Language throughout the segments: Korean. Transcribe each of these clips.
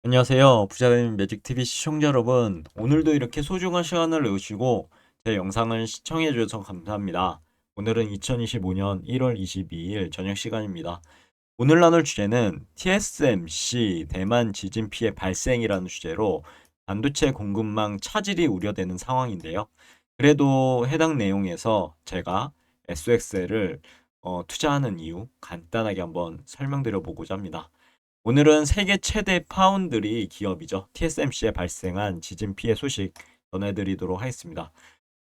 안녕하세요. 부자님 매직TV 시청자 여러분. 오늘도 이렇게 소중한 시간을 내주시고 제 영상을 시청해 주셔서 감사합니다. 오늘은 2025년 1월 22일 저녁 시간입니다. 오늘 나눌 주제는 TSMC 대만 지진 피해 발생이라는 주제로 반도체 공급망 차질이 우려되는 상황인데요. 그래도 해당 내용에서 제가 SXL을 투자하는 이유 간단하게 한번 설명드려 보고자 합니다. 오늘은 세계 최대 파운드리 기업이죠. TSMC에 발생한 지진 피해 소식 전해드리도록 하겠습니다.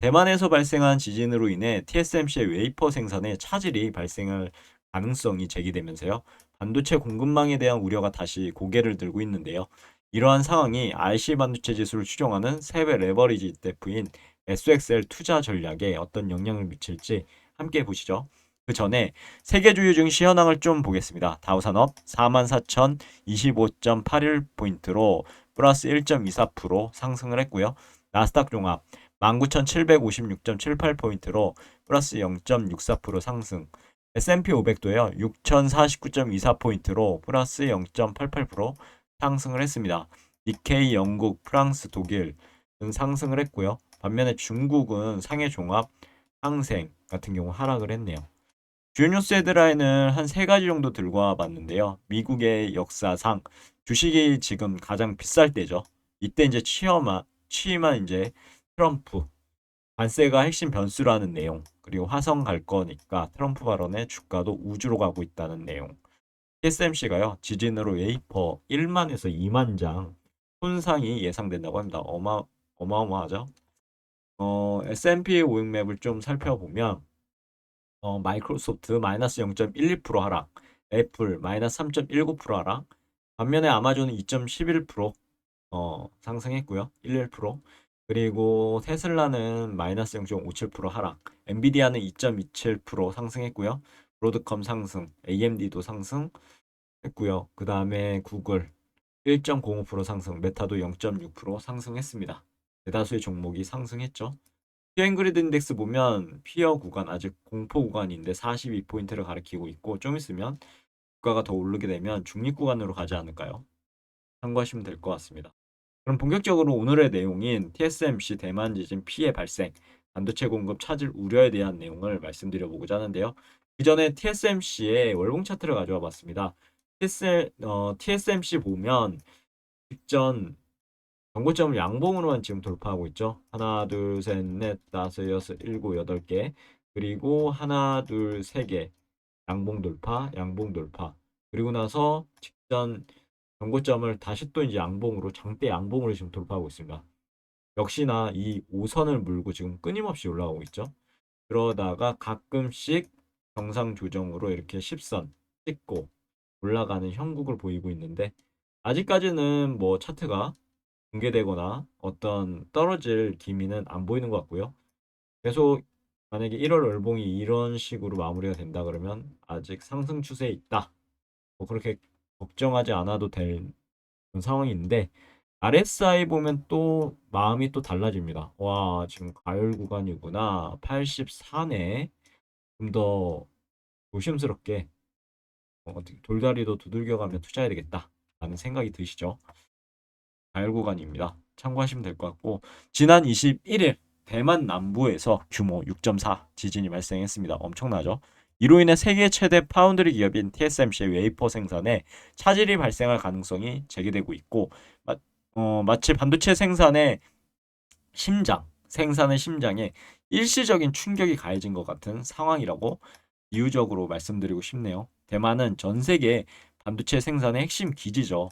대만에서 발생한 지진으로 인해 TSMC의 웨이퍼 생산에 차질이 발생할 가능성이 제기되면서요. 반도체 공급망에 대한 우려가 다시 고개를 들고 있는데요. 이러한 상황이 RC 반도체 지수를 추종하는 세계 레버리지 ETF인 SXL 투자 전략에 어떤 영향을 미칠지 함께 보시죠. 그 전에 세계 주요 증시 현황을 좀 보겠습니다. 다우산업 44,025.81포인트로 플러스 1.24% 상승을 했고요. 나스닥 종합 19,756.78포인트로 플러스 0.64% 상승. S&P 500도요. 6,049.24포인트로 플러스 0.88% 상승을 했습니다. 니케이 영국, 프랑스, 독일은 상승을 했고요. 반면에 중국은 상해 종합, 항생 같은 경우 하락을 했네요. 주요 뉴스 헤드라인을 한 세 가지 정도 들고 와봤는데요. 미국의 역사상 주식이 지금 가장 비쌀 때죠. 이때 이제 취임한 이제 트럼프 관세가 핵심 변수라는 내용, 그리고 화성 갈 거니까 트럼프 발언에 주가도 우주로 가고 있다는 내용. TSMC가요 지진으로 웨이퍼 1만에서 2만 장 손상이 예상된다고 합니다. 어마어마하죠. S&P 500맵을 좀 살펴보면 마이크로소프트 마이너스 0.12% 하락, 애플 마이너스 3.19% 하락, 반면에 아마존은 2.11% 상승했고요. 11%. 그리고 테슬라는 마이너스 0.57% 하락, 엔비디아는 2.27% 상승했고요. 브로드컴 상승, AMD도 상승했고요. 그 다음에 구글 1.05% 상승, 메타도 0.6% 상승했습니다. 대다수의 종목이 상승했죠. 피어잉그리드 인덱스 보면 피어 구간 아직 공포 구간인데 42포인트를 가리키고 있고 좀 있으면 주가가 더 오르게 되면 중립 구간으로 가지 않을까요? 참고하시면 될 것 같습니다. 그럼 본격적으로 오늘의 내용인 TSMC 대만 지진 피해 발생, 반도체 공급 차질 우려에 대한 내용을 말씀드려 보고자 하는데요. 그 전에 TSMC의 월봉 차트를 가져와 봤습니다. TSMC 보면 직전 경고점을 양봉으로만 지금 돌파하고 있죠. 하나, 둘, 셋, 넷, 다섯, 여섯, 일곱, 여덟 개. 그리고 하나, 둘, 세 개. 양봉 돌파, 양봉 돌파. 그리고 나서 직전 경고점을 다시 또 이제 양봉으로 장대 양봉으로 지금 돌파하고 있습니다. 역시나 이 5선을 물고 지금 끊임없이 올라가고 있죠. 그러다가 가끔씩 정상 조정으로 이렇게 10선 찍고 올라가는 형국을 보이고 있는데 아직까지는 뭐 차트가 붕괴되거나 어떤 떨어질 기미는 안 보이는 것 같고요. 계속 만약에 1월 월봉이 이런 식으로 마무리가 된다 그러면 아직 상승 추세에 있다. 뭐 그렇게 걱정하지 않아도 될 그런 상황인데 RSI 보면 또 마음이 또 달라집니다. 와, 지금 가열 구간이구나. 84네. 좀 더 조심스럽게 돌다리도 두들겨가며 투자해야 되겠다. 라는 생각이 드시죠? 가열 구간입니다. 참고하시면 될 것 같고 지난 21일 대만 남부에서 규모 6.4 지진이 발생했습니다. 엄청나죠? 이로 인해 세계 최대 파운드리 기업인 TSMC의 웨이퍼 생산에 차질이 발생할 가능성이 제기되고 있고 마치 반도체 생산의 심장에 일시적인 충격이 가해진 것 같은 상황이라고 비유적으로 말씀드리고 싶네요. 대만은 전 세계 반도체 생산의 핵심 기지죠.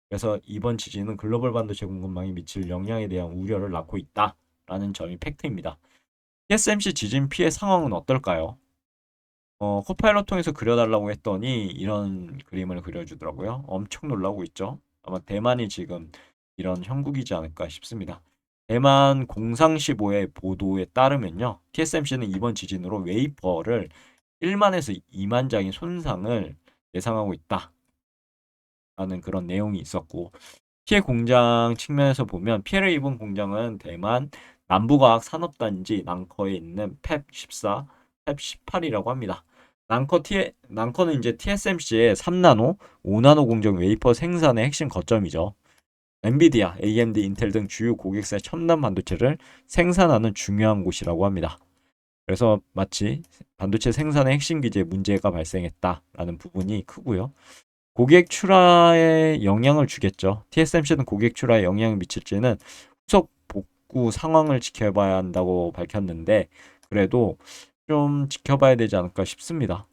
그래서 이번 지진은 글로벌 반도체 공급망에 미칠 영향에 대한 우려를 낳고 있다라는 점이 팩트입니다. TSMC 지진 피해 상황은 어떨까요? 코파일럿 통해서 그려달라고 했더니 이런 그림을 그려주더라고요. 엄청 놀라고 있죠. 아마 대만이 지금 이런 형국이지 않을까 싶습니다. 대만 공상시보의 보도에 따르면요. TSMC는 이번 지진으로 웨이퍼를 1만에서 2만 장의 손상을 예상하고 있다라는 그런 내용이 있었고 피해 공장 측면에서 보면 피해를 입은 공장은 대만 남부과학 산업단지 낭커에 있는 펩14, 펩18이라고 합니다. 낭커는 이제 TSMC의 3나노, 5나노 공정 웨이퍼 생산의 핵심 거점이죠. 엔비디아, AMD, 인텔 등 주요 고객사의 첨단 반도체를 생산하는 중요한 곳이라고 합니다. 그래서 마치 반도체 생산의 핵심 기제에 문제가 발생했다라는 부분이 크고요. 고객 출하에 영향을 주겠죠. TSMC는 고객 출하에 영향을 미칠지는 후속 복구 상황을 지켜봐야 한다고 밝혔는데 그래도 좀 지켜봐야 되지 않을까 싶습니다.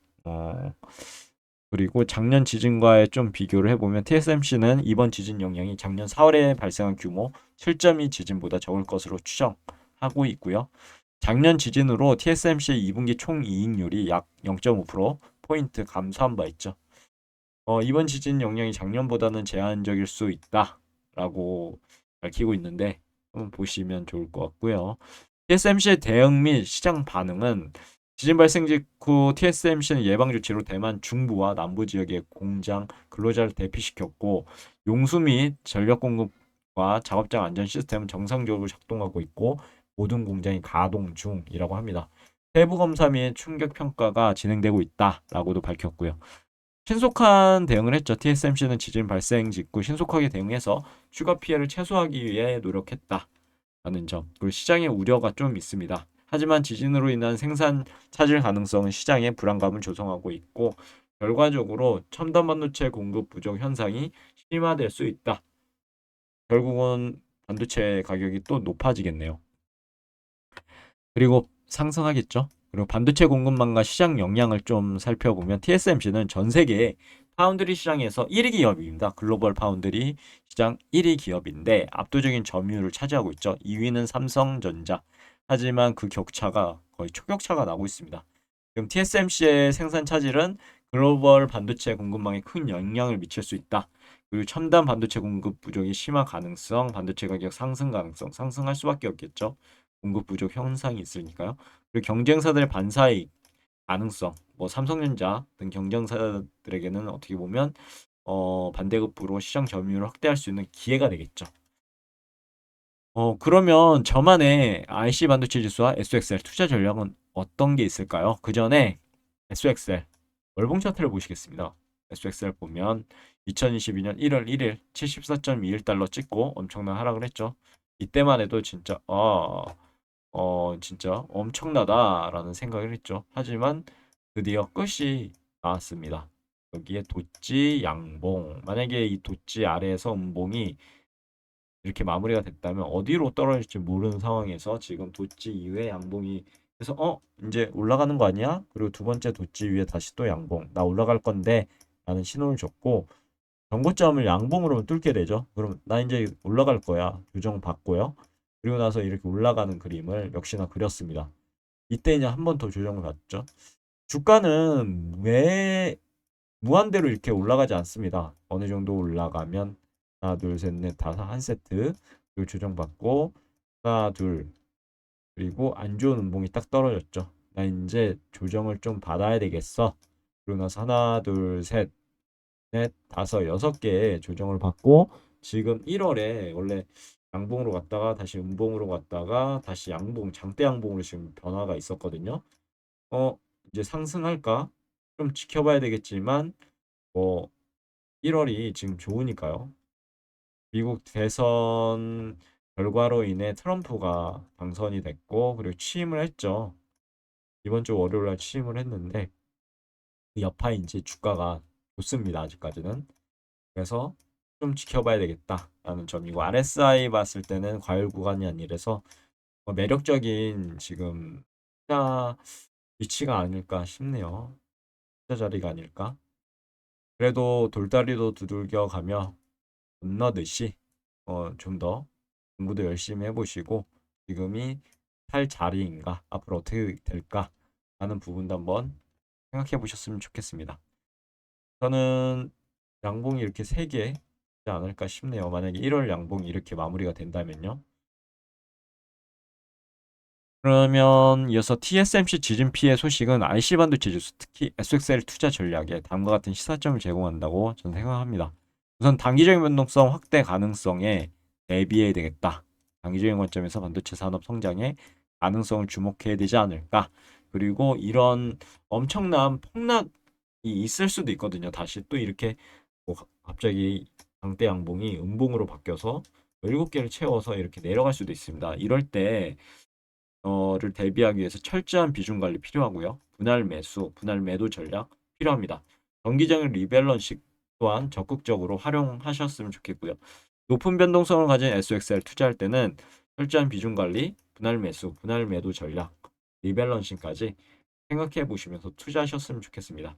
그리고 작년 지진과의 좀 비교를 해보면 TSMC는 이번 지진 영향이 작년 4월에 발생한 규모 7.2 지진보다 적을 것으로 추정하고 있고요. 작년 지진으로 TSMC의 2분기 총이익률이 약 0.5%포인트 감소한 바 있죠. 이번 지진 영향이 작년보다는 제한적일 수 있다라고 밝히고 있는데 한번 보시면 좋을 것 같고요. TSMC의 대응 및 시장 반응은 지진 발생 직후 TSMC는 예방 조치로 대만 중부와 남부 지역의 공장 근로자를 대피시켰고 용수 및 전력 공급과 작업장 안전 시스템은 정상적으로 작동하고 있고 모든 공장이 가동 중이라고 합니다. 세부 검사 및 충격 평가가 진행되고 있다라고도 밝혔고요. 신속한 대응을 했죠. TSMC는 지진 발생 직후 신속하게 대응해서 추가 피해를 최소화하기 위해 노력했다라는 점. 그리고 시장의 우려가 좀 있습니다. 하지만 지진으로 인한 생산 차질 가능성은 시장에 불안감을 조성하고 있고 결과적으로 첨단 반도체 공급 부족 현상이 심화될 수 있다. 결국은 반도체 가격이 또 높아지겠네요. 그리고 상승하겠죠. 그리고 반도체 공급망과 시장 영향을 좀 살펴보면 TSMC는 전 세계 파운드리 시장에서 1위 기업입니다. 글로벌 파운드리 시장 1위 기업인데 압도적인 점유율을 차지하고 있죠. 2위는 삼성전자. 하지만 그 격차가 거의 초격차가 나고 있습니다. 지금 TSMC의 생산 차질은 글로벌 반도체 공급망에 큰 영향을 미칠 수 있다. 그리고 첨단 반도체 공급 부족이 심화 가능성, 반도체 가격 상승 가능성, 상승할 수밖에 없겠죠. 공급 부족 현상이 있으니까요. 그리고 경쟁사들의 반사의 가능성, 뭐 삼성전자 등 경쟁사들에게는 어떻게 보면 반대급부로 시장 점유율을 확대할 수 있는 기회가 되겠죠. 그러면 저만의 IC 반도체 지수와 SXL 투자 전략은 어떤 게 있을까요? 그 전에 SXL 월봉 차트를 보시겠습니다. SXL 보면 2022년 1월 1일 74.21달러 찍고 엄청난 하락을 했죠. 이때만 해도 진짜 진짜 엄청나다라는 생각을 했죠. 하지만 드디어 끝이 나왔습니다. 여기에 도지 양봉. 만약에 이 도지 아래에서 음봉이 이렇게 마무리가 됐다면 어디로 떨어질지 모르는 상황에서 지금 도지 이후에 양봉이 그래서 이제 올라가는 거 아니야? 그리고 두 번째 도지 위에 다시 또 양봉. 나 올라갈 건데 라는 신호를 줬고 전고점을 양봉으로 뚫게 되죠. 그럼 나 이제 올라갈 거야. 규정 받고요. 그리고 나서 이렇게 올라가는 그림을 역시나 그렸습니다. 이때 이제 한 번 더 조정을 받죠. 주가는 왜 무한대로 이렇게 올라가지 않습니다. 어느 정도 올라가면 하나, 둘, 셋, 넷, 다섯 한 세트 그리고 조정받고 하나, 둘 그리고 안 좋은 음봉이 딱 떨어졌죠. 나 이제 조정을 좀 받아야 되겠어. 그러고 나서 하나, 둘, 셋, 넷, 다섯, 여섯 개의 조정을 받고 지금 1월에 원래 양봉으로 갔다가 다시 음봉으로 갔다가 다시 양봉, 장대 양봉으로 지금 변화가 있었거든요. 이제 상승할까? 좀 지켜봐야 되겠지만 뭐 1월이 지금 좋으니까요. 미국 대선 결과로 인해 트럼프가 당선이 됐고 그리고 취임을 했죠. 이번 주 월요일 날 취임을 했는데 그 여파인지 주가가 좋습니다. 아직까지는. 그래서 좀 지켜봐야 되겠다라는 점이고 RSI 봤을 때는 과열 구간이 아니라서 매력적인 지금 투자 위치가 아닐까 싶네요. 투자 자리가 아닐까. 그래도 돌다리도 두들겨 가며 건너듯이 좀 더 공부도 열심히 해보시고 지금이 살 자리인가 앞으로 어떻게 될까 하는 부분도 한번 생각해 보셨으면 좋겠습니다. 저는 양봉이 이렇게 3개 있지 않을까 싶네요. 만약에 1월 양봉이 이렇게 마무리가 된다면요. 그러면 이어서 TSMC 지진 피해 소식은 IC 반도체 지수 특히 SXL 투자 전략에 다음과 같은 시사점을 제공한다고 저는 생각합니다. 우선 단기적인 변동성 확대 가능성에 대비해야 되겠다. 단기적인 관점에서 반도체 산업 성장에 가능성을 주목해야 되지 않을까. 그리고 이런 엄청난 폭락이 있을 수도 있거든요. 다시 또 이렇게 뭐 갑자기 장대 양봉이 음봉으로 바뀌어서 7개를 채워서 이렇게 내려갈 수도 있습니다. 이럴 때 를 대비하기 위해서 철저한 비중 관리 필요하고요. 분할 매수, 분할 매도 전략 필요합니다. 정기적인 리밸런싱 또한 적극적으로 활용하셨으면 좋겠고요. 높은 변동성을 가진 SXL 투자할 때는 철저한 비중 관리, 분할 매수, 분할 매도 전략, 리밸런싱까지 생각해 보시면서 투자하셨으면 좋겠습니다.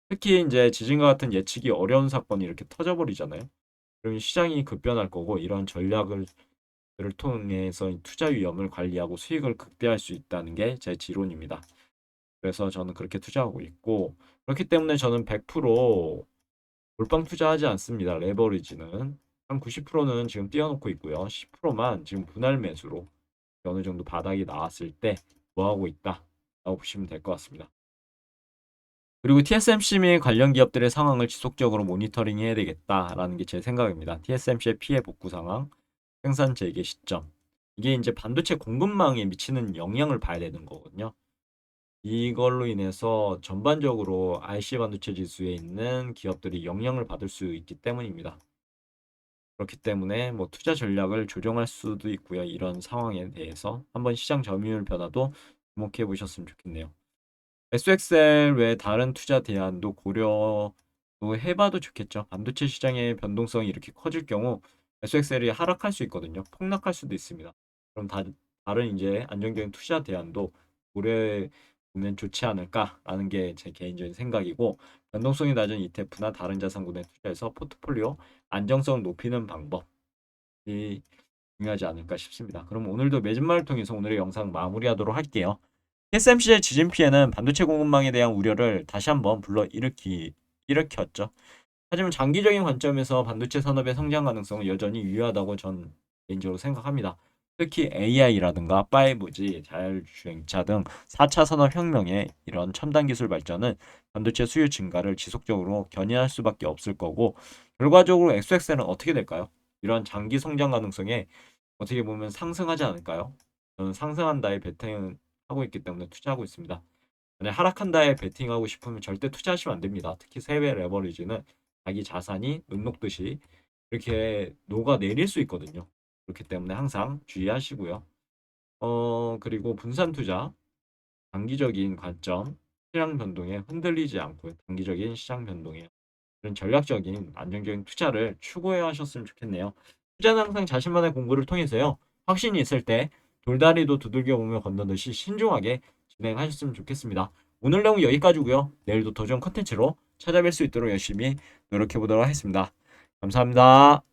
특히 이제 지진과 같은 예측이 어려운 사건이 이렇게 터져버리잖아요. 그럼 시장이 급변할 거고 이런 전략을 통해서 투자 위험을 관리하고 수익을 극대화할 수 있다는 게 제 지론입니다. 그래서 저는 그렇게 투자하고 있고 그렇기 때문에 저는 100% 몰빵 투자하지 않습니다. 레버리지는 한 90%는 지금 띄워놓고 있고요. 10%만 지금 분할 매수로 어느 정도 바닥이 나왔을 때 뭐하고 있다라고 보시면 될 것 같습니다. 그리고 TSMC 및 관련 기업들의 상황을 지속적으로 모니터링해야 되겠다라는 게 제 생각입니다. TSMC의 피해 복구 상황, 생산 재개 시점. 이게 이제 반도체 공급망에 미치는 영향을 봐야 되는 거거든요. 이걸로 인해서 전반적으로 IC 반도체 지수에 있는 기업들이 영향을 받을 수 있기 때문입니다. 그렇기 때문에 뭐 투자 전략을 조정할 수도 있고요. 이런 상황에 대해서 한번 시장 점유율 변화도 주목해 보셨으면 좋겠네요. SXL 외 다른 투자 대안도 고려도 해봐도 좋겠죠. 반도체 시장의 변동성이 이렇게 커질 경우 SXL이 하락할 수 있거든요. 폭락할 수도 있습니다. 그럼 다른 이제 안정적인 투자 대안도 고려해 보면 좋지 않을까라는 게 제 개인적인 생각이고 변동성이 낮은 ETF나 다른 자산군에 투자해서 포트폴리오 안정성 높이는 방법이 중요하지 않을까 싶습니다. 그럼 오늘도 매진마를 통해서 오늘의 영상 마무리하도록 할게요. TSMC의 지진 피해는 반도체 공급망에 대한 우려를 다시 한번 일으켰죠. 하지만 장기적인 관점에서 반도체 산업의 성장 가능성은 여전히 유효하다고 전 개인적으로 생각합니다. 특히 AI라든가 5G, 자율주행차 등 4차 산업혁명의 이런 첨단 기술 발전은 반도체 수요 증가를 지속적으로 견인할 수밖에 없을 거고 결과적으로 XXL은 어떻게 될까요? 이런 장기 성장 가능성에 어떻게 보면 상승하지 않을까요? 저는 상승한다에 베팅하고 있기 때문에 투자하고 있습니다. 만약 하락한다에 베팅하고 싶으면 절대 투자하시면 안 됩니다. 특히 세배 레버리지는 자기 자산이 눈 녹듯이 이렇게 녹아내릴 수 있거든요. 그렇기 때문에 항상 주의하시고요. 그리고 분산 투자, 단기적인 관점, 시장 변동에 흔들리지 않고 단기적인 시장 변동에 그런 전략적인 안정적인 투자를 추구해 하셨으면 좋겠네요. 투자는 항상 자신만의 공부를 통해서요. 확신이 있을 때 돌다리도 두들겨 보며 건너듯이 신중하게 진행하셨으면 좋겠습니다. 오늘 내용 여기까지고요. 내일도 더 좋은 컨텐츠로 찾아뵐 수 있도록 열심히 노력해 보도록 하겠습니다. 감사합니다.